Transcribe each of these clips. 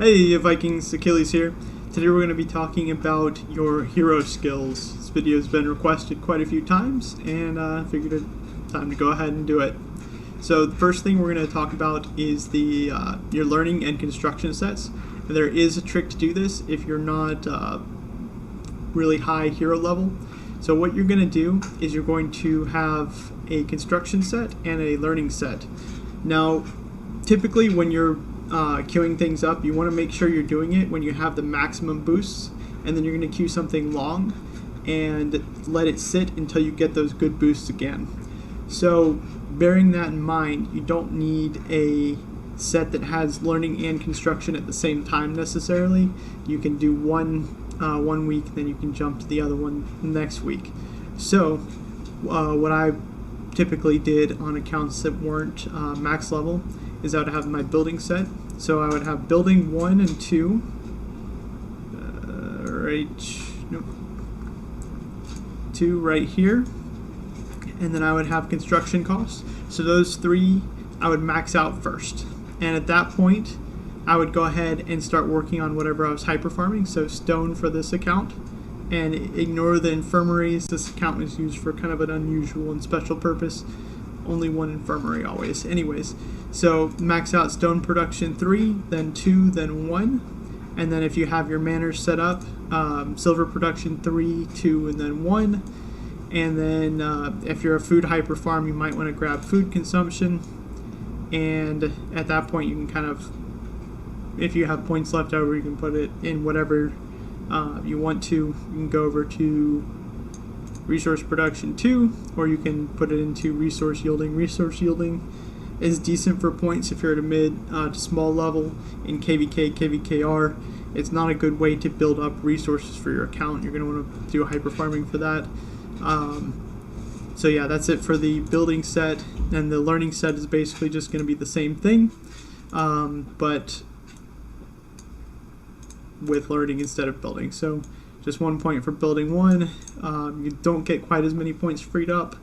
Hey Vikings, Ackillessf here. Today we're going to be talking about your hero skills. This video has been requested quite a few times and I figured it time to go ahead and do it. So the first thing we're going to talk about is the your learning and construction sets. And there is a trick to do this if you're not really high hero level. So what you're going to do is you're going to have a construction set and a learning set. Now typically when you're queuing things up, you want to make sure you're doing it when you have the maximum boosts, and then you're going to queue something long and let it sit until you get those good boosts again. So bearing that in mind, you don't need a set that has learning and construction at the same time necessarily. You can do one week, then you can jump to the other one next week. So what I typically did on accounts that weren't max level is I would have my building set. So I would have building 1 and 2, two right here, and then I would have construction costs. So those three I would max out first, and at that point I would go ahead and start working on whatever I was hyper farming. So stone for this account, and ignore the infirmaries. This account was used for kind of an unusual and special purpose. Only one infirmary always. Anyways, so max out stone production 3, then 2, then 1. And then if you have your manners set up, silver production 3, 2, and then 1. And then if you're a food hyper farm, you might want to grab food consumption. And at that point you can kind of, if you have points left over, you can put it in whatever you want to. You can go over to resource production 2, or you can put it into resource yielding. Resource yielding is decent for points if you're at a mid to small level in KVK, KVKR. It's not a good way to build up resources for your account. You're going to want to do hyper farming for that. So yeah, that's it for the building set, and the learning set is basically just going to be the same thing, but with learning instead of building. So just 1 point for building 1. You don't get quite as many points freed up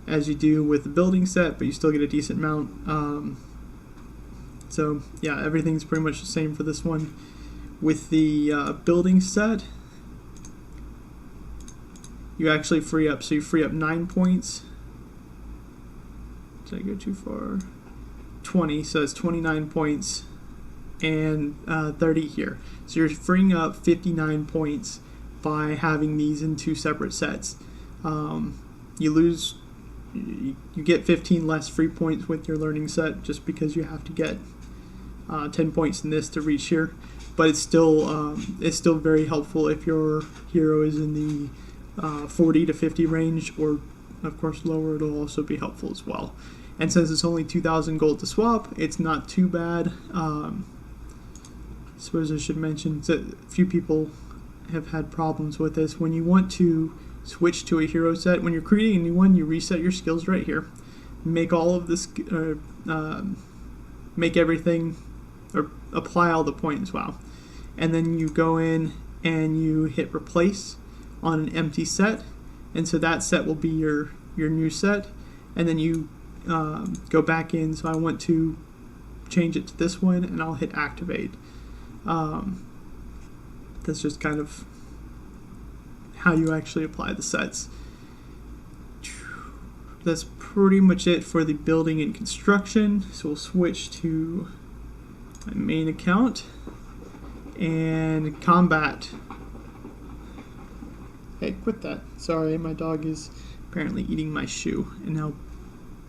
as you do with the building set, but you still get a decent amount. So yeah, everything's pretty much the same for this one. With the building set, you actually free up, so you free up 9 points. Did I go too far? 20, so it's 29 points and 30 here. So you're freeing up 59 points by having these in 2 separate sets. You get 15 less free points with your learning set just because you have to get 10 points in this to reach here. But it's still very helpful if your hero is in the 40 to 50 range, or of course lower. It'll also be helpful as well. And since it's only 2,000 gold to swap, it's not too bad. I suppose I should mention that a few people have had problems with this. When you want to switch to a hero set, when you're creating a new one, you reset your skills right here, make all of this, make everything, or apply all the points, and then you go in and you hit replace on an empty set, and so that set will be your new set, and then you go back in. So I want to change it to this one, and I'll hit activate. That's just kind of how you actually apply the sets. That's pretty much it for the building and construction. So we'll switch to my main account and combat. Hey, quit that. Sorry, my dog is apparently eating my shoe and now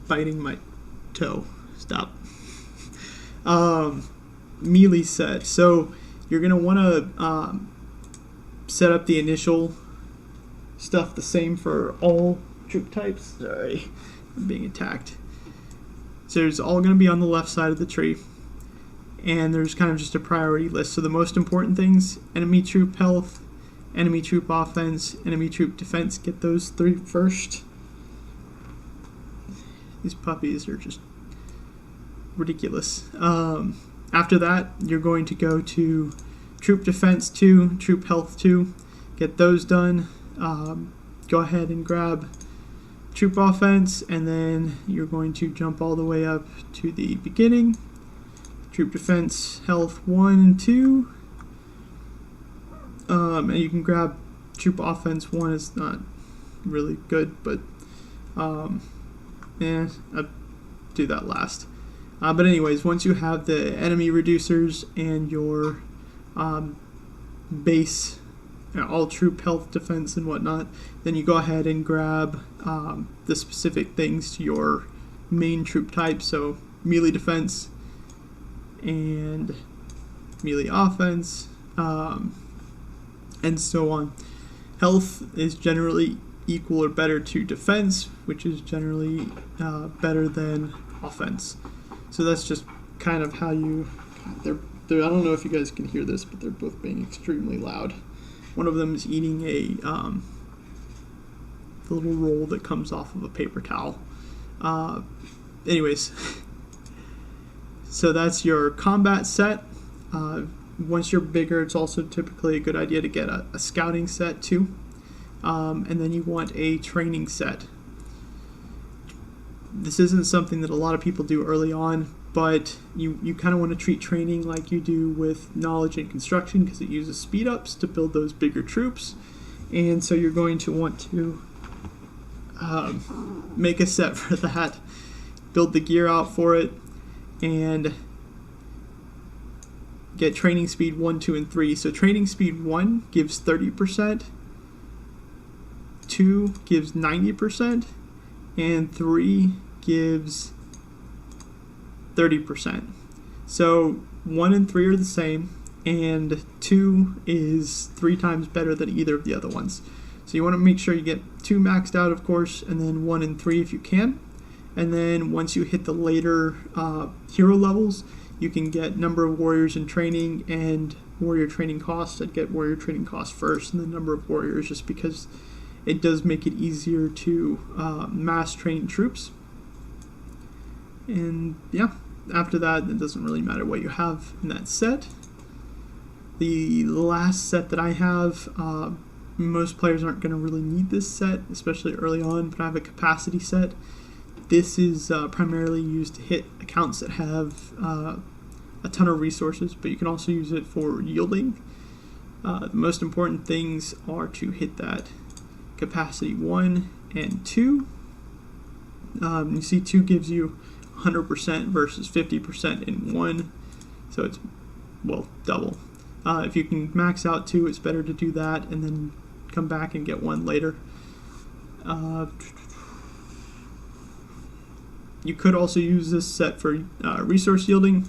biting my toe. Stop. Melee set. So you're going to want to set up the initial stuff the same for all troop types. Sorry, I'm being attacked. So it's all going to be on the left side of the tree, and there's kind of just a priority list. So the most important things: enemy troop health, enemy troop offense, enemy troop defense. Get those 3 first. These puppies are just ridiculous. After that, you're going to go to troop defense 2, troop health 2. Get those done. Go ahead and grab troop offense, and then you're going to jump all the way up to the beginning, troop defense, health 1 and 2. And you can grab troop offense 1 is not really good, but I'll do that last. But anyways, once you have the enemy reducers and your base, all troop health, defense, and whatnot, then you go ahead and grab the specific things to your main troop type. So melee defense and melee offense, and so on. Health is generally equal or better to defense, which is generally better than offense. So that's just kind of how you. I don't know if you guys can hear this, but they're both being extremely loud. One of them is eating a the little roll that comes off of a paper towel. Anyways, so that's your combat set. Once you're bigger, it's also typically a good idea to get a scouting set too. And then you want a training set. This isn't something that a lot of people do early on, but you kind of want to treat training like you do with knowledge and construction, because it uses speed ups to build those bigger troops. And so you're going to want to make a set for that, build the gear out for it, and get training speed 1, 2, and 3. So training speed 1 gives 30%, 2 gives 90%, and 3 gives 30%. So 1 and 3 are the same, and 2 is 3 times better than either of the other ones. So you want to make sure you get 2 maxed out, of course, and then 1 and 3 if you can. And then once you hit the later hero levels, you can get number of warriors in training and warrior training costs. I'd get warrior training costs first, and then number of warriors, just because it does make it easier to mass train troops. And yeah, after that, it doesn't really matter what you have in that set. The last set that I have, most players aren't going to really need this set, especially early on, but I have a capacity set. This is primarily used to hit accounts that have a ton of resources, but you can also use it for yielding. The most important things are to hit that capacity 1 and 2. You see 2 gives you 100% versus 50% in 1, so it's, well, double. If you can max out 2, it's better to do that and then come back and get 1 later. You could also use this set for resource yielding.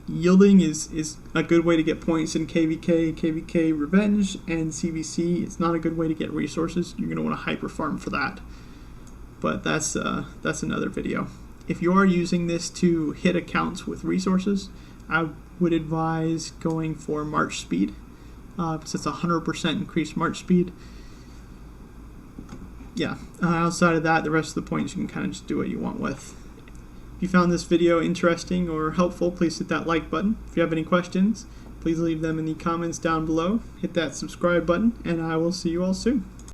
Yielding is a good way to get points in KVK, KVK Revenge, and CVC. It's not a good way to get resources. You're going to want to hyper farm for that. But that's another video. If you are using this to hit accounts with resources, I would advise going for March speed, because it's 100% increased March speed. Yeah, outside of that, the rest of the points you can kind of just do what you want with. If you found this video interesting or helpful, please hit that like button. If you have any questions, please leave them in the comments down below. Hit that subscribe button, and I will see you all soon.